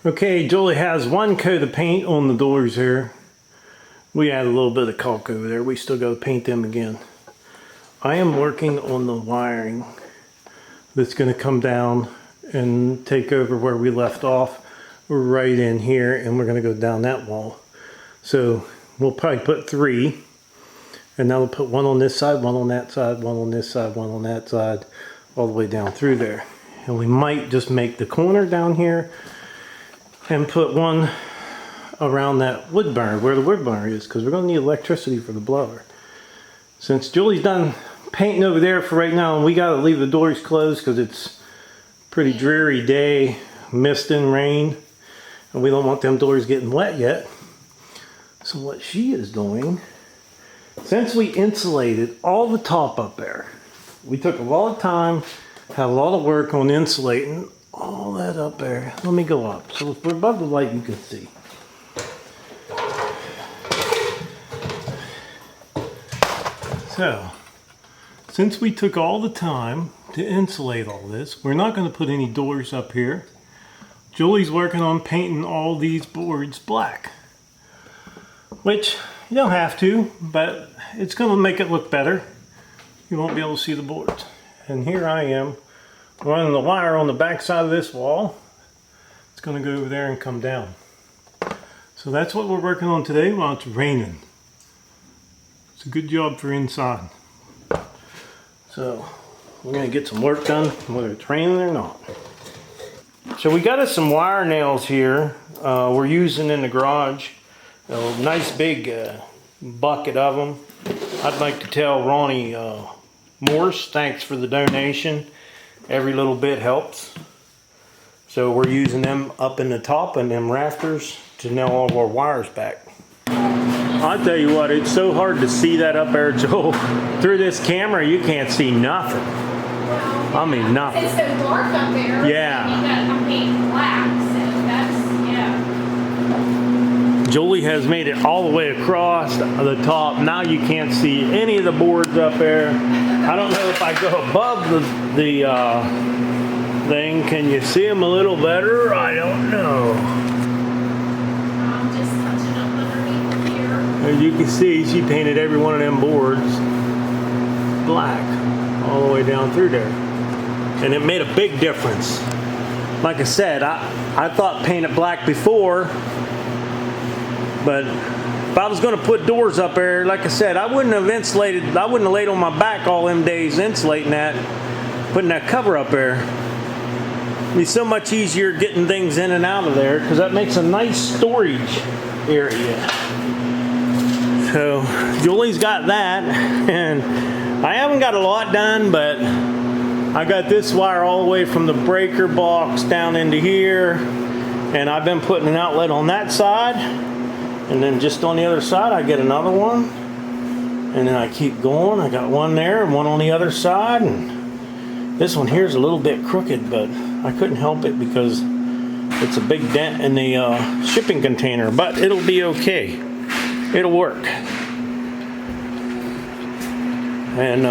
Okay, Julie has one coat of paint on the doors here. We had a little bit of caulk over there. We still got to paint them again. I am working on the wiring that's going to come down and take over where we left off right in here, and we're going to go down that wall. So we'll probably put 3, and then we'll put one on this side, one on that side, one on this side, one on that side, all the way down through there. And we might just make the corner down here and put one around that wood burner, where the wood burner is, because we're going to need electricity for the blower. Since Julie's done painting over there for right now, and we got to leave the doors closed because it's a pretty dreary day, mist and rain, and we don't want them doors getting wet yet. So what she is doing, since we insulated all the top up there, we took a lot of time, had a lot of work on insulating all that up there. Let me go up. So if we're above the light, you can see. So, since we took all the time to insulate all this, we're not going to put any doors up here. Julie's working on painting all these boards black. Which, you don't have to, but it's going to make it look better. You won't be able to see the boards. And here I am running the wire on the back side of this wall. It's going to go over there and come down. So that's what we're working on today while it's raining. It's a good job for inside. So we're going to get some work done whether it's raining or not. So we got us some wire nails here we're using in the garage. A nice big bucket of them. I'd like to tell Ronnie Morse thanks for the donation. Every little bit helps. So we're using them up in the top and them rafters to nail all of our wires back. I'll tell you what, it's so hard to see that up there, Joel. Through this camera, you can't see nothing. I mean, nothing. It's so dark up there. Yeah. You gotta paint black, so that's, yeah. Julie has made it all the way across the top. Now you can't see any of the boards up there. I don't know if I go above the thing. Can you see them a little better? I don't know. I'm just touching up underneath here. As you can see, she painted every one of them boards black all the way down through there. And it made a big difference. Like I said, I thought paint it black before, but if I was going to put doors up there, like I said, I wouldn't have insulated, I wouldn't have laid on my back all them days insulating that, putting that cover up there. It'd be so much easier getting things in and out of there because that makes a nice storage area. So Julie's got that, and I haven't got a lot done, but I got this wire all the way from the breaker box down into here, and I've been putting an outlet on that side. And then just on the other side, I get another one. And then I keep going. I got one there and one on the other side. And this one here is a little bit crooked, but I couldn't help it because it's a big dent in the shipping container. But it'll be okay. It'll work. And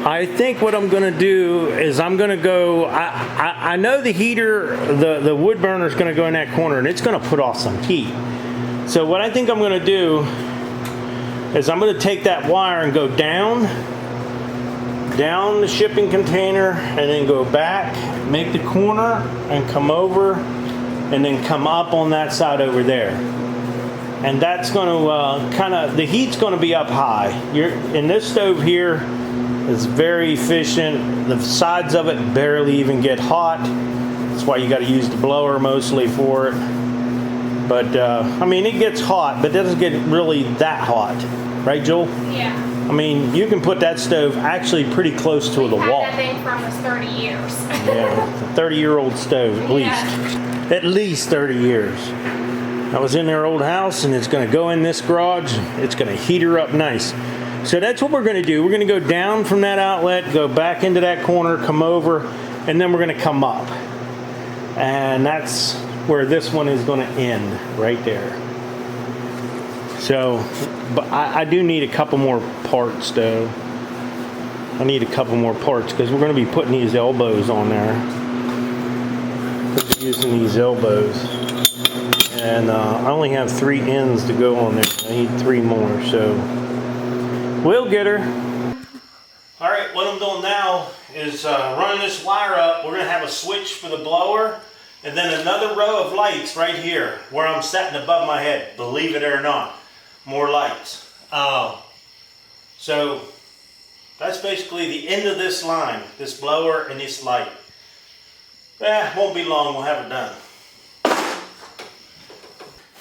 I think what I'm going to do is I'm going to go, I know the heater, the wood burner is going to go in that corner and it's going to put off some heat. So what I think I'm going to do is I'm going to take that wire and go down the shipping container and then go back, make the corner and come over and then come up on that side over there. And that's going to the heat's going to be up high. In this stove here, it's very efficient. The sides of it barely even get hot. That's why you got to use the blower mostly for it. But I mean, it gets hot, but it doesn't get really that hot, right, Joel? Yeah. I mean, you can put that stove actually pretty close to the wall. That thing for almost 30 years. Yeah, it's a 30-year-old stove at least. Yeah. At least 30 years. I was in their old house, and it's going to go in this garage. It's going to heat her up nice. So that's what we're going to do. We're going to go down from that outlet, go back into that corner, come over, and then we're going to come up. And that's where this one is going to end, right there. So, but I do need a couple more parts, though. I need a couple more parts because we're going to be putting these elbows on there. using these elbows. And I only have 3 ends to go on there. I need 3 more, so we'll get her. All right, what I'm doing now is running this wire up. We're gonna have a switch for the blower and then another row of lights right here where I'm sitting above my head, believe it or not. More lights. So that's basically the end of this line, this blower and this light. Won't be long, we'll have it done.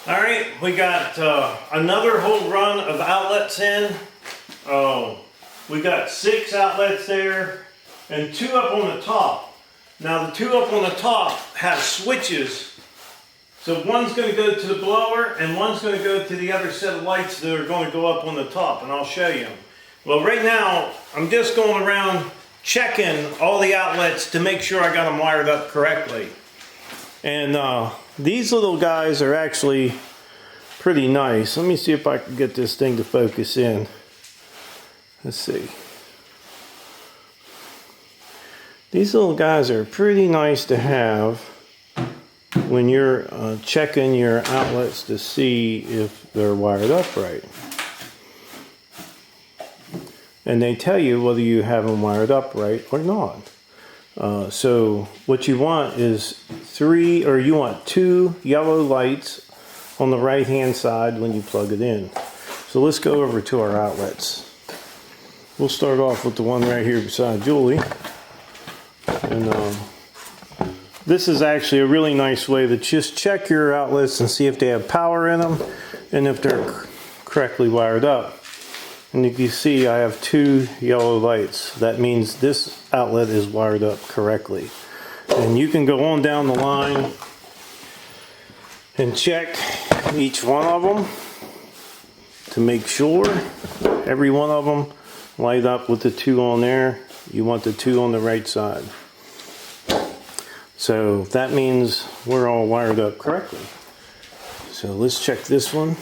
All right, we got another whole run of outlets in. We got 6 outlets there and 2 up on the top. Now the 2 up on the top have switches. So one's going to go to the blower and one's going to go to the other set of lights that are going to go up on the top, and I'll show you. Well, right now I'm just going around checking all the outlets to make sure I got them wired up correctly. And these little guys are actually pretty nice. Let me see if I can get this thing to focus in. Let's see. These little guys are pretty nice to have when you're checking your outlets to see if they're wired up right. And they tell you whether you have them wired up right or not. So what you want is 2 yellow lights on the right hand side when you plug it in. So let's go over to our outlets. We'll start off with the one right here beside Julie. And this is actually a really nice way to just check your outlets and see if they have power in them and if they're correctly wired up. And you can see I have 2 yellow lights. That means this outlet is wired up correctly. And you can go on down the line and check each one of them to make sure every one of them light up with the 2 on there. You want the 2 on the right side. So that means we're all wired up correctly. So let's check this one.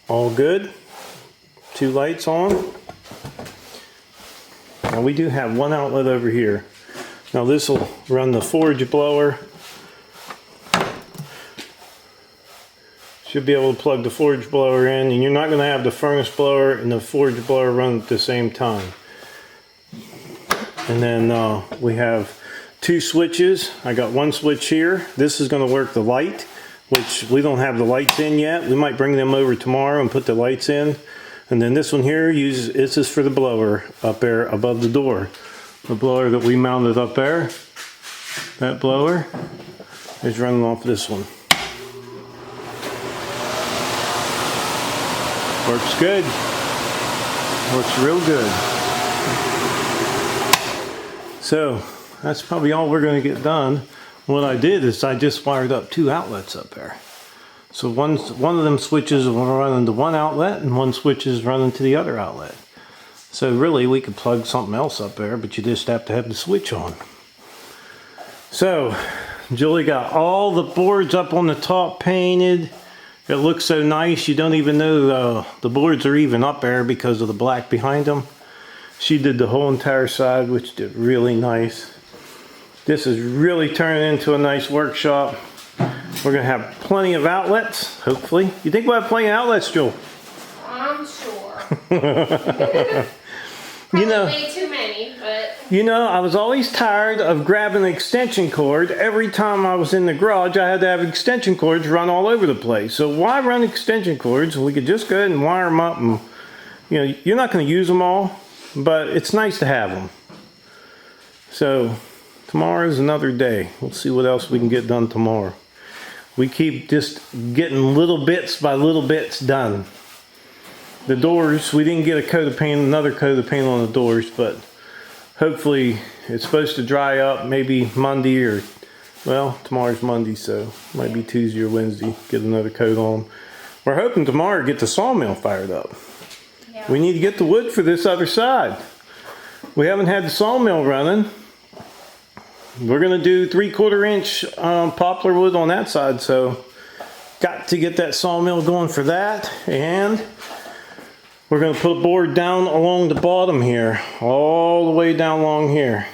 All good. 2 lights on. Now we do have 1 outlet over here. Now this will run the forage blower. Should be able to plug the forage blower in, and you're not going to have the furnace blower and the forage blower run at the same time. And then we have 2 switches. I got 1 switch here. This is going to work the light, which we don't have the lights in yet. We might bring them over tomorrow and put the lights in. And then this one here, this is for the blower up there above the door. The blower that we mounted up there, that blower is running off this one. Works good. Works real good. So that's probably all we're going to get done. What I did is I just wired up 2 outlets up there. So one of them switches will run into 1 outlet and 1 switch is running to the other outlet. So really we could plug something else up there, but you just have to have the switch on. So Julie got all the boards up on the top painted. It looks so nice you don't even know the boards are even up there because of the black behind them. She did the whole entire side, which did really nice. This is really turning into a nice workshop. We're going to have plenty of outlets, hopefully. You think we'll have plenty of outlets, Joel? I'm sure. You know, way too many, but... You know, I was always tired of grabbing an extension cord. Every time I was in the garage, I had to have extension cords run all over the place. So why run extension cords? We could just go ahead and wire them up. And, you know, you're not going to use them all, but it's nice to have them. So tomorrow's another day. We'll see what else we can get done tomorrow. We keep just getting little bits by little bits done. The doors, we didn't get a coat of paint, another coat of paint on the doors, but hopefully it's supposed to dry up maybe Monday or, well, tomorrow's Monday, so might be Tuesday or Wednesday, get another coat on. We're hoping tomorrow to get the sawmill fired up. Yeah. We need to get the wood for this other side. We haven't had the sawmill running. We're going to do 3/4 inch poplar wood on that side, so got to get that sawmill going for that. And we're going to put a board down along the bottom here, all the way down along here.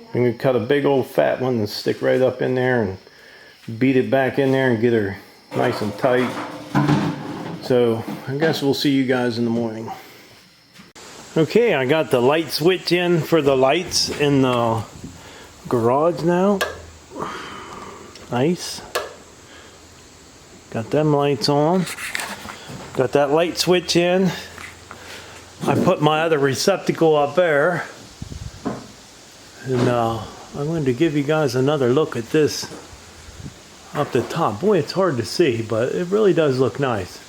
Yeah. I'm going to cut a big old fat one and stick right up in there and beat it back in there and get her nice and tight. So I guess we'll see you guys in the morning. Okay, I got the light switch in for the lights in the garage now. Nice. Got them lights on. Got that light switch in. I put my other receptacle up there. And I'm going to give you guys another look at this up the top. Boy, it's hard to see, but it really does look nice.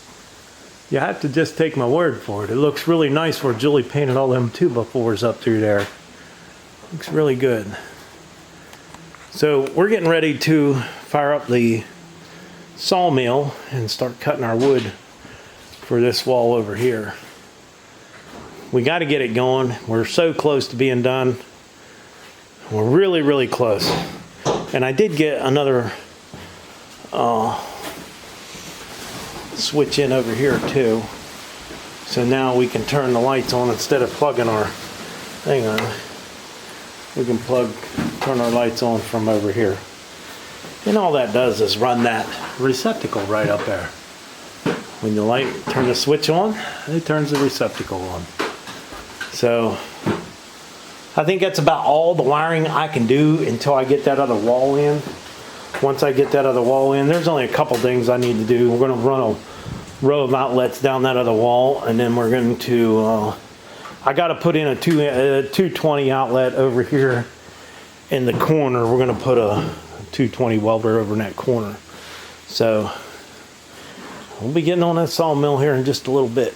You have to just take my word for it. It looks really nice where Julie painted all them 2x4s up through there. Looks really good. So we're getting ready to fire up the sawmill and start cutting our wood for this wall over here. We got to get it going. We're so close to being done. We're really, really close. And I did get another switch in over here too. So now we can turn the lights on instead of plugging our thing on. We can turn our lights on from over here. And all that does is run that receptacle right up there. When the light turn the switch on, it turns the receptacle on. So I think that's about all the wiring I can do until I get that other wall in. Once I get that other wall in, there's only a couple things I need to do. We're going to run a row of outlets down that other wall, and then we're going to I got to put in a 220 outlet over here in the corner. We're going to put a 220 welder over in that corner. So we'll be getting on that sawmill here in just a little bit.